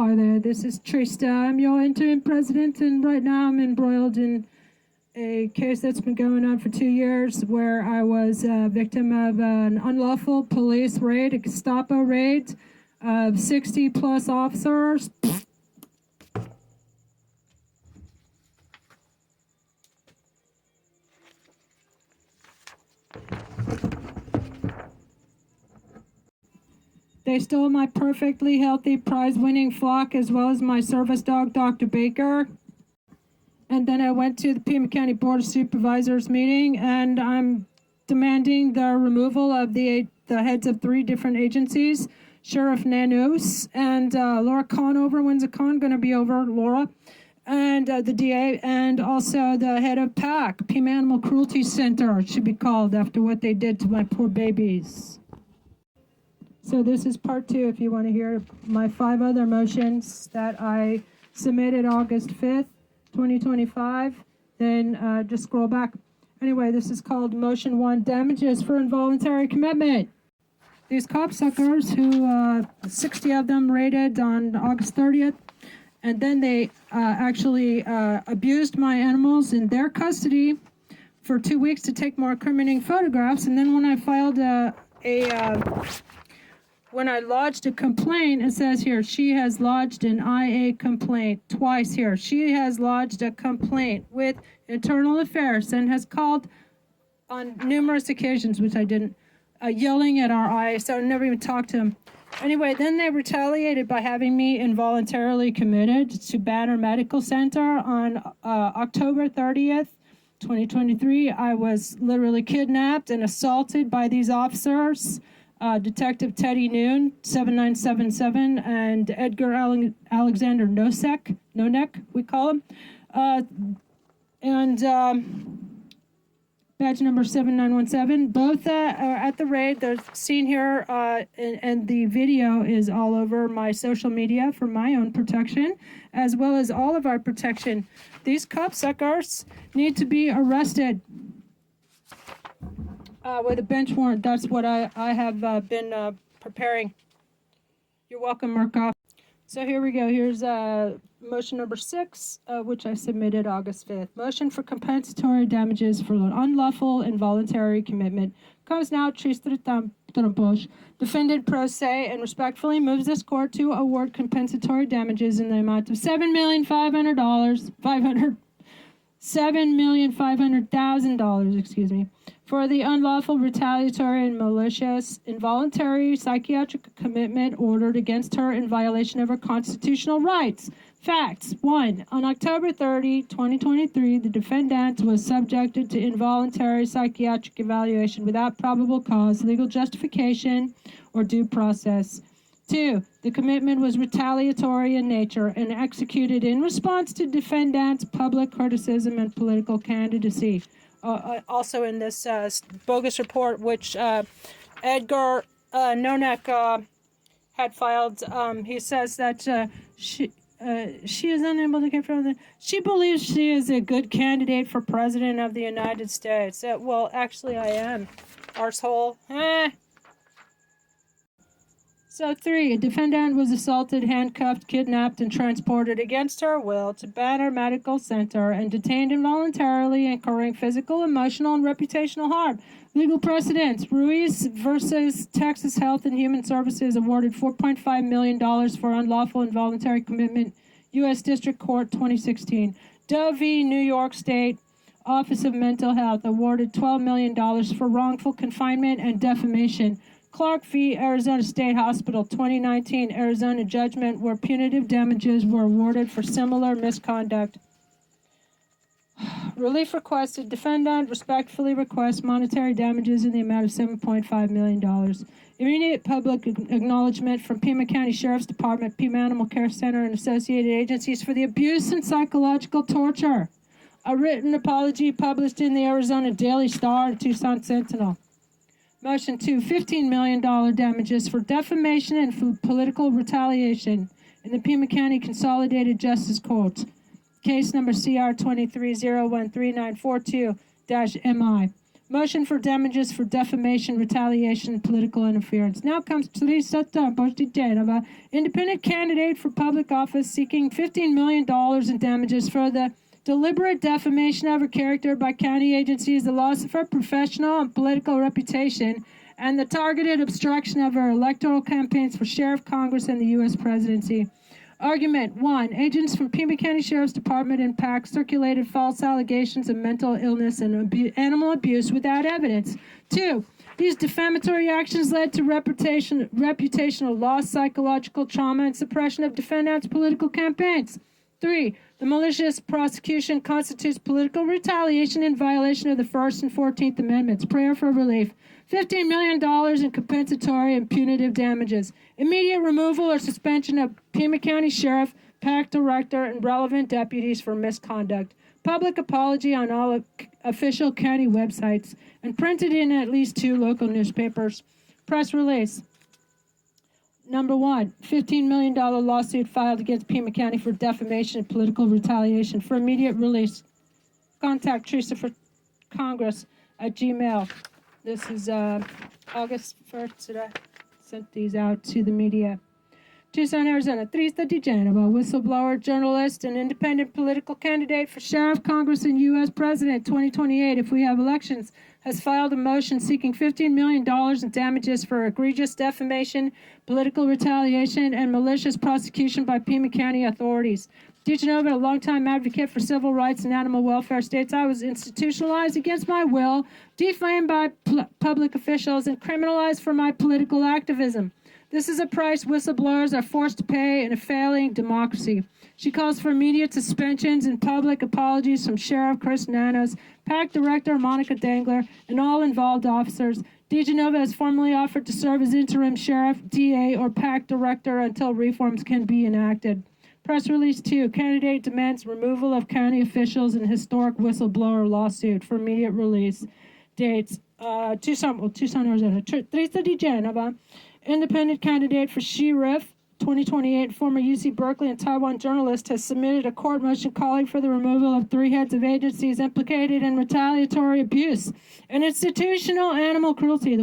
Hi there, this is Trista. I'm your interim president, and right now I'm embroiled in a case that's been going on for 2 years where I was a victim of an unlawful police raid, a Gestapo raid of 60 plus officers. They stole my perfectly healthy prize-winning flock as well as my service dog, Dr. Baker. And then I went to the Pima County Board of Supervisors meeting, and I'm demanding the removal of the heads of 3 different agencies, Sheriff Nanus and Laura Conover. When's the con going to be over, Laura? And the DA, and also the head of PAC, Pima Animal Cruelty Center, it should be called after what they did to my poor babies. So this is part 2 if you want to hear my 5 other motions that I submitted August 5th, 2025. Then just scroll back. Anyway, this is called Motion 1, Damages for Involuntary Commitment. These copsuckers, who 60 of them raided on August 30th, and then they actually abused my animals in their custody for 2 weeks to take more incriminating photographs. And then when I filed when I lodged a complaint, it says here, she has lodged an IA complaint twice here. She has lodged a complaint with Internal Affairs and has called on numerous occasions, which I didn't, yelling at our IA, so I never even talked to him. Anyway, then they retaliated by having me involuntarily committed to Banner Medical Center on October 30th, 2023. I was literally kidnapped and assaulted by these officers. Detective Teddy Noon, 7977, and Edgar Alexander Nonek, we call him, and badge number 7917. Both are at the raid. They're seen here, and the video is all over my social media for my own protection, as well as all of our protection. These copsuckers need to be arrested. With a bench warrant. That's what I have been preparing. You're welcome, Murkoff. So here we go. Here's motion number 6, which I submitted August 5th. Motion for compensatory damages for unlawful involuntary commitment. Comes now, defendant pro se and respectfully moves this court to award compensatory damages in the amount of $7,500,000, for the unlawful, retaliatory, and malicious involuntary psychiatric commitment ordered against her in violation of her constitutional rights. Facts. 1. On October 30, 2023, the defendant was subjected to involuntary psychiatric evaluation without probable cause, legal justification, or due process. 2. The commitment was retaliatory in nature and executed in response to defendant's public criticism and political candidacy. Also in this bogus report, which Edgar Nonek had filed, he says that she is unable to confirm that she believes she is a good candidate for president of the United States. Well, actually, I am. Arsehole. So 3, a defendant was assaulted, handcuffed, kidnapped, and transported against her will to Banner Medical Center and detained involuntarily, incurring physical, emotional, and reputational harm. Legal precedents. Ruiz versus Texas Health and Human Services awarded $4.5 million for unlawful involuntary commitment. U.S. District Court 2016. Doe v. New York State Office of Mental Health awarded $12 million for wrongful confinement and defamation. Clark v. Arizona State Hospital 2019 Arizona judgment where punitive damages were awarded for similar misconduct. Relief requested. Defendant respectfully requests monetary damages in the amount of $7.5 million. Immediate public acknowledgement from Pima County Sheriff's Department, Pima Animal Care Center, and associated agencies for the abuse and psychological torture. A written apology published in the Arizona Daily Star and Tucson Sentinel. Motion 2, $15 million damages for defamation and for political retaliation in the Pima County Consolidated Justice Court. Case number CR 23013942-MI. Motion for damages for defamation, retaliation, and political interference. Now comes Trisata Bostijanova, independent candidate for public office seeking $15 million in damages for the deliberate defamation of her character by county agencies, the loss of her professional and political reputation, and the targeted obstruction of her electoral campaigns for sheriff, Congress, and the U.S. presidency. Argument 1. Agents from Pima County Sheriff's Department and PAC circulated false allegations of mental illness and animal abuse without evidence. 2. These defamatory actions led to reputational loss, psychological trauma, and suppression of defendants' political campaigns. 3. The malicious prosecution constitutes political retaliation in violation of the First and 14th Amendments. Prayer for relief. $15 million in compensatory and punitive damages. Immediate removal or suspension of Pima County Sheriff, PAC Director, and relevant deputies for misconduct. Public apology on all official county websites and printed in at least 2 local newspapers. Press release. Number 1, $15 million lawsuit filed against Pima County for defamation and political retaliation. For immediate release, contact Teresa for Congress at Gmail. This is August 1st that I sent these out to the media. Tucson, Arizona. Trista DiGenova, whistleblower, journalist, and independent political candidate for sheriff, Congress, and U.S. President 2028 if we have elections, has filed a motion seeking $15 million in damages for egregious defamation, political retaliation, and malicious prosecution by Pima County authorities. DiGenova, a longtime advocate for civil rights and animal welfare, states I was institutionalized against my will, defamed by public officials, and criminalized for my political activism. This is a price whistleblowers are forced to pay in a failing democracy. She calls for immediate suspensions and public apologies from Sheriff Chris Nanos, PAC Director Monica Dangler, and all involved officers. DiGenova has formally offered to serve as interim sheriff, DA, or PAC Director until reforms can be enacted. Press release 2. Candidate demands removal of county officials in historic whistleblower lawsuit for immediate release. Dates, Tucson, Arizona. Teresa DiGenova, independent candidate for sheriff 2028, former UC Berkeley and Taiwan journalist, has submitted a court motion calling for the removal of 3 heads of agencies implicated in retaliatory abuse and institutional animal cruelty.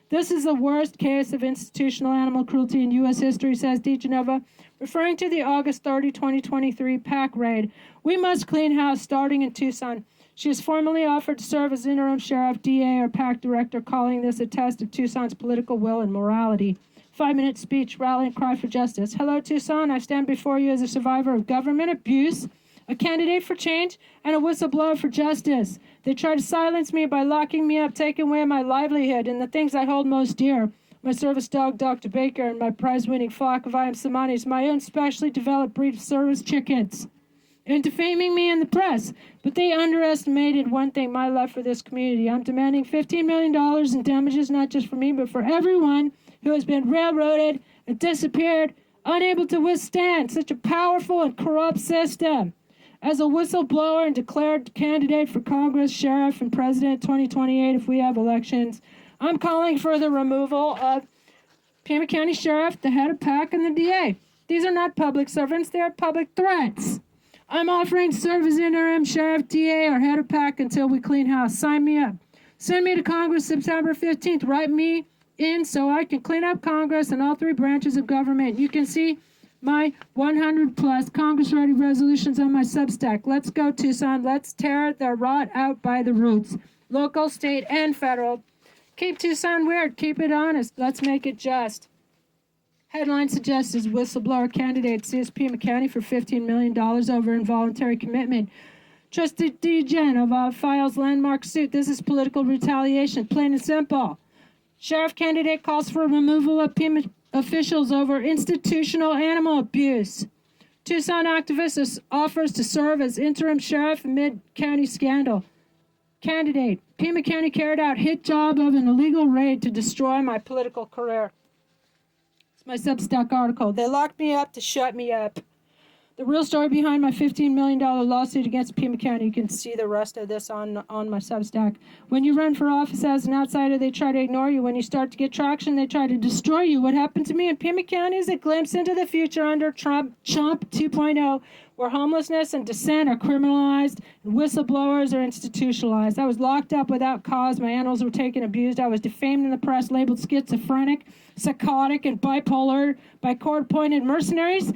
This is the worst case of institutional animal cruelty in U.S. history, says DiGenova, referring to the August 30, 2023 PAC raid. We must clean house starting in Tucson. She has formally offered to serve as interim sheriff, DA, or PAC director, calling this a test of Tucson's political will and morality. 5-minute speech, rally, and cry for justice. Hello, Tucson. I stand before you as a survivor of government abuse, a candidate for change, and a whistleblower for justice. They try to silence me by locking me up, taking away my livelihood and the things I hold most dear. My service dog, Dr. Baker, and my prize-winning flock of I am Samanis, my own specially developed breed of service chickens, and defaming me in the press. But they underestimated one thing, my love for this community. I'm demanding $15 million in damages, not just for me, but for everyone who has been railroaded and disappeared, unable to withstand such a powerful and corrupt system. As a whistleblower and declared candidate for Congress, Sheriff, and President 2028 if we have elections, I'm calling for the removal of Pima County Sheriff, the head of PAC, and the DA. These are not public servants, they are public threats. I'm offering to serve as interim sheriff, DA, or head of PAC until we clean house. Sign me up. Send me to Congress September 15th. Write me in so I can clean up Congress and all 3 branches of government. You can see my 100-plus Congress-ready resolutions on my Substack. Let's go, Tucson. Let's tear the rot out by the roots. Local, state, and federal. Keep Tucson weird. Keep it honest. Let's make it just. Headline suggests as whistleblower candidate sues Pima County for $15 million over involuntary commitment. Trustee DiGenova files landmark suit. This is political retaliation, plain and simple. Sheriff candidate calls for removal of Pima officials over institutional animal abuse. Tucson activist offers to serve as interim sheriff amid county scandal. Candidate, Pima County carried out hit job of an illegal raid to destroy my political career. My Substack article. They locked me up to shut me up. The real story behind my $15 million lawsuit against Pima County. You can see the rest of this on my Substack. When you run for office as an outsider, they try to ignore you. When you start to get traction, they try to destroy you. What happened to me in Pima County is a glimpse into the future under Chomp 2.0, where homelessness and dissent are criminalized and whistleblowers are institutionalized. I was locked up without cause. My animals were taken abused. I was defamed in the press, labeled schizophrenic, psychotic, and bipolar by court-appointed mercenaries.